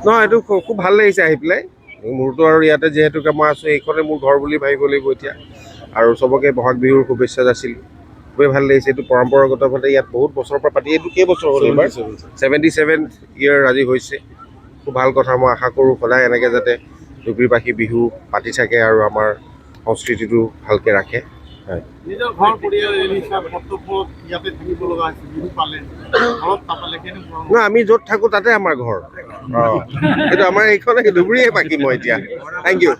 নহয়, এইটো খুব ভাল লাগিছে আহি পেলাই। মোৰতো আৰু ইয়াতে যিহেতুকে মই আছোঁ, এইখনে মোৰ ঘৰ বুলি ভাবিব লাগিব এতিয়া। আৰু চবকে বহাগ বিহুৰ শুভেচ্ছা যাচিলোঁ। খুবেই ভাল লাগিছে। এইটো পৰম্পৰাগতভাৱে ইয়াত বহুত বছৰৰ পৰা পাতি, এইটো কেইবছৰ হ'ল এইবাৰ? 77th ইয়েৰ আজি হৈছে। খুব ভাল কথা। মই আশা কৰোঁ সদায় এনেকৈ যাতে ডুবুৰীবাসী বিহু পাতি থাকে আৰু আমাৰ সংস্কৃতিটো ভালকৈ ৰাখে। হয়, নিজৰ ঘৰ পৰিয়াল কৰ্তব্যত ইয়াতে থাকিব লগা হৈছে, বিহু পালে ঘৰত নাপালে কেনেকুৱা? নহয়, আমি য'ত থাকোঁ তাতে আমাৰ ঘৰ। কিন্তু আমাৰ এইখনে ডুবুৰীয়ে বাকী মই এতিয়া। Thank U.